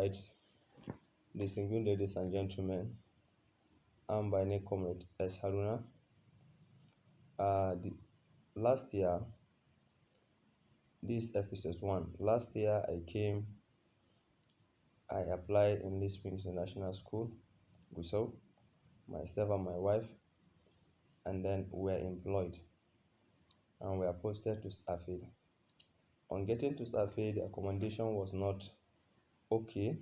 Right, distinguished ladies and gentlemen, I'm by name Comrade S. Haruna. The last year, this episode one. Last year, I applied in Lee Springs International School, Gusau, myself and my wife, and then we were employed and we are posted to Stafford. On getting to Stafford, the accommodation was not okay,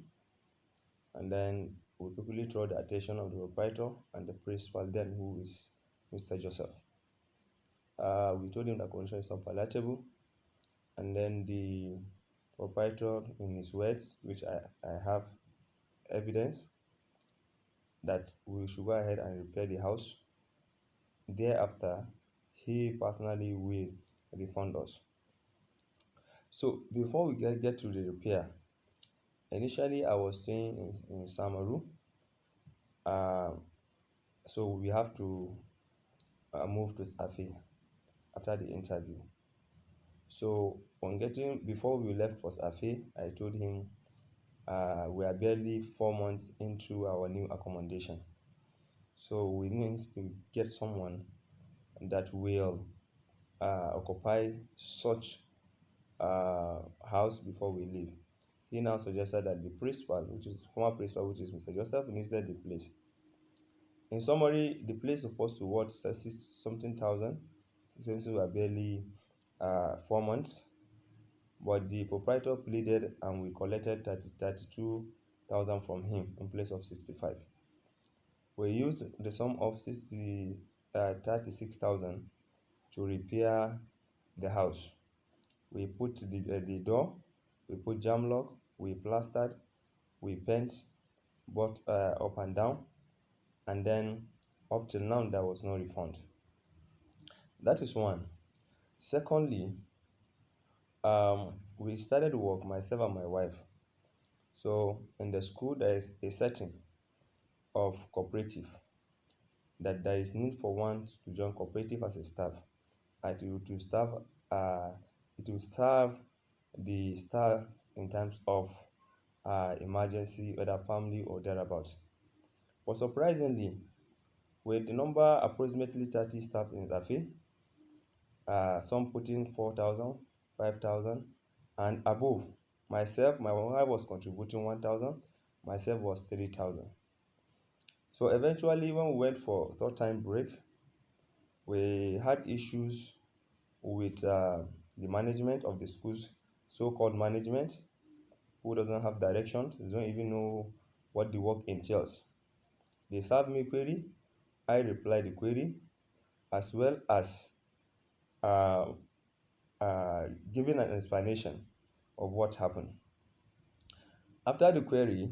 and then we quickly draw the attention of the proprietor and the principal, then who is Mr. Joseph. We told him the condition is not palatable, and then the proprietor, in his words, which I have evidence, that we should go ahead and repair the house. Thereafter, he personally will refund us. So before we get to the repair, initially I was staying in Samaru. Uh, so we have to move to Safi after the interview. So before we left for Safi, I told him we are barely 4 months into our new accommodation. So we need to get someone that will occupy such house before we leave. He now suggested that the principal, which is former principal, which is Mr. Joseph, needed the place. In summary, the place is supposed to worth something thousand, since we are barely 4 months. But the proprietor pleaded and we collected 32,000 from him in place of 65. We used the sum of 36,000 to repair the house. We put the door, we put jam lock, we plastered, we paint both up and down, and then up till now there was no refund. That is one. Secondly, we started work, myself and my wife. So in the school there is a setting of cooperative, that there is need for one to join cooperative as a staff. And it will serve the staff in terms of emergency, whether family or thereabouts. But surprisingly, with the number approximately 30 staff in Zafi, some putting 4,000, 5,000, and above. Myself, my wife was contributing 1,000, myself was 3,000. So eventually, when we went for third time break, we had issues with the management of the school's so-called management, who doesn't have direction, they don't even know what the work entails. They serve me query, I reply the query, as well as uh, giving an explanation of what happened. After the query,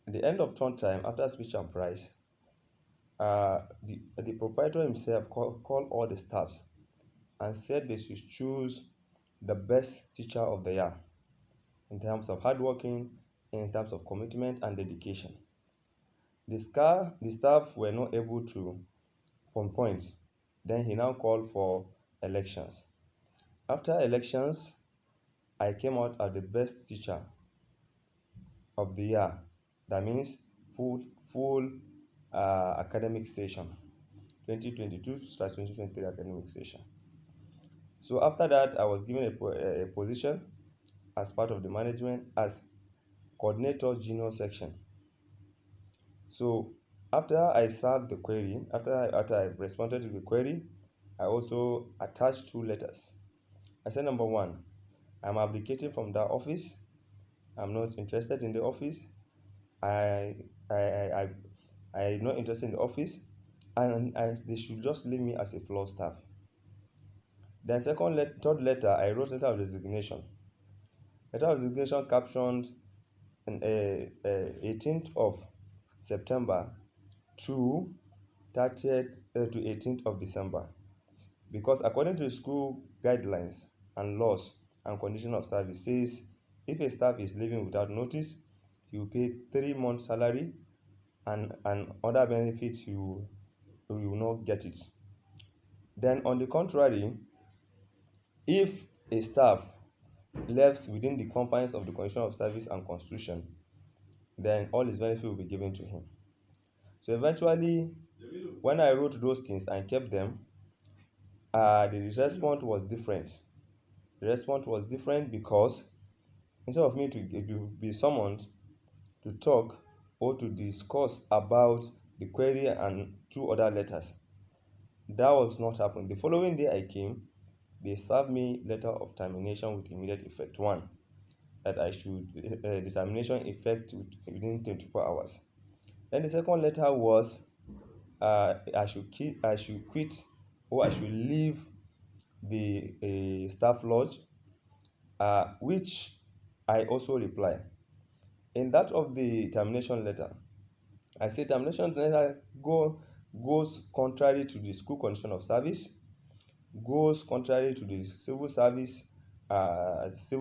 at the end of turn time, after speech and price, the proprietor himself called all the staffs and said they should choose the best teacher of the year in terms of hardworking, in terms of commitment and dedication. The staff were not able to pinpoint. Then he now called for elections. After elections, I came out as the best teacher of the year. That means full academic session, 2022/2023 academic session. So after that, I was given a position as part of the management as coordinator junior section. So after I served the query, after I responded to the query, I also attached two letters. I said, number one, I'm abdicating from that office. I'm not interested in the office. I I I am not interested in the office, and they should just leave me as a floor staff. Then third letter, I wrote letter of resignation. Letter of resignation captioned on 18th of September to 30th to 18th of December. Because according to the school guidelines and laws and condition of service says if a staff is leaving without notice, you pay 3 months salary and other benefits you will not get it. Then on the contrary, if a staff left within the confines of the condition of service and constitution, then all his benefit will be given to him. So eventually, when I wrote those things and kept them, the response was different. The response was different because instead of me to be summoned to talk or to discuss about the query and two other letters, that was not happening. The following day I came, they served me letter of termination with immediate effect. One, that I should the termination effect within 24 hours. Then the second letter was I should quit or I should leave the staff lodge, which I also reply. In that of the termination letter, I say termination letter goes contrary to the school condition of service, goes contrary to the Civil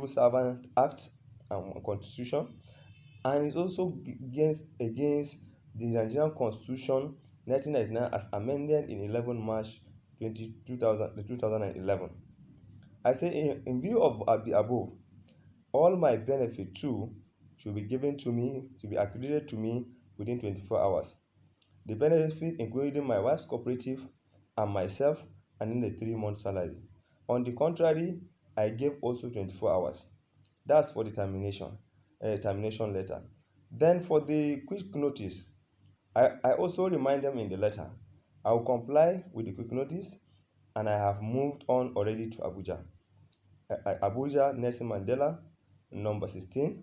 Servant Act and Constitution, and is also against the Nigerian Constitution 1999 as amended in 11 March 2011. I say in view of the above, all my benefit too should be given to me, to be accredited to me within 24 hours. The benefit including my wife's cooperative and myself and in the 3 month salary. On the contrary, I gave also 24 hours. That's for the termination letter. Then for the quick notice, I also remind them in the letter, I will comply with the quick notice and I have moved on already to Abuja. Abuja, Nelson Mandela, number 16,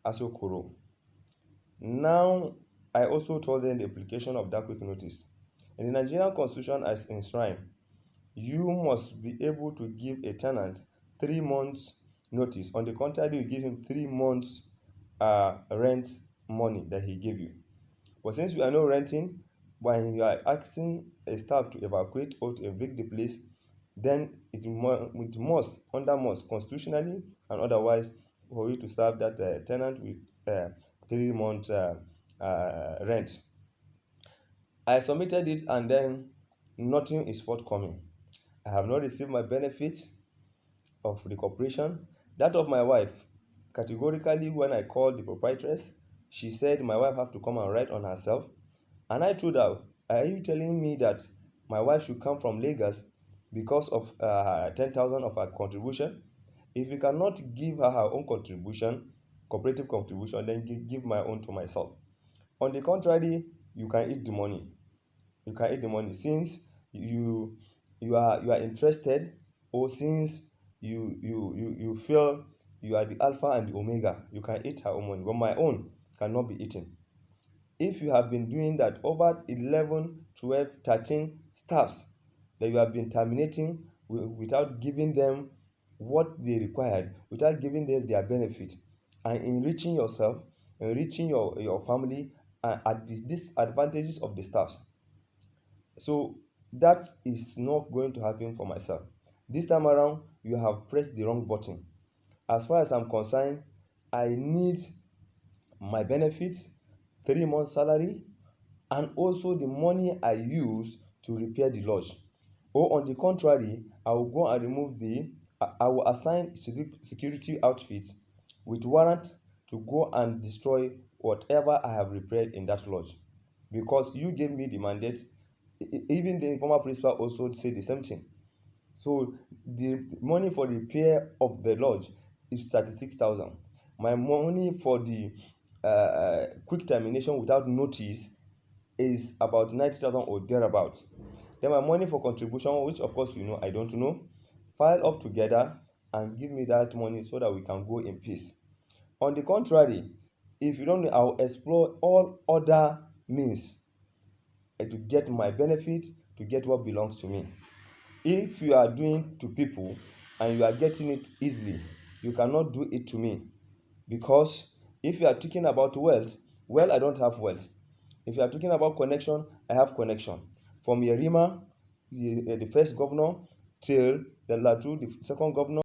Asokoro. Now, I also told them the application of that quick notice. In the Nigerian Constitution as enshrined, you must be able to give a tenant 3 months notice. On the contrary, you give him 3 months rent money that he gave you. But since you are not renting, when you are asking a staff to evacuate or to evict the place, then it must constitutionally and otherwise for you to serve that tenant with 3 months rent. I submitted it and then nothing is forthcoming. I have not received my benefits of the corporation. That of my wife, categorically, when I called the proprietress, she said my wife have to come and write on herself. And I told her, are you telling me that my wife should come from Lagos because of 10,000 of her contribution? If you cannot give her her own contribution, cooperative contribution, then give my own to myself. On the contrary, you can eat the money. You can eat the money since you are interested, or since you feel you are the alpha and the omega. You can eat her own money, but my own cannot be eaten. If you have been doing that over 11, 12, 13 staffs that you have been terminating without giving them what they required, without giving them their benefit, and enriching yourself, enriching your family, at the disadvantages of the staffs. So that is not going to happen for myself. This time around, you have pressed the wrong button. As far as I'm concerned, I need my benefits, 3 months salary, and also the money I use to repair the lodge. Or on the contrary, I will go and remove I will assign security outfits with warrant to go and destroy whatever I have repaired in that lodge. Because you gave me the mandate, even the former principal also said the same thing. So the money for the repair of the lodge is 36,000. My money for the quick termination without notice is about 90,000 or thereabout. Then my money for contribution, which of course I don't know, file up together and give me that money so that we can go in peace. On the contrary, if you don't know, I'll explore all other means to get my benefit, to get what belongs to me. If you are doing to people and you are getting it easily, you cannot do it to me. Because if you are talking about wealth, well, I don't have wealth. If you are talking about connection, I have connection. From Yerima, the first governor, till the Latu, the second governor.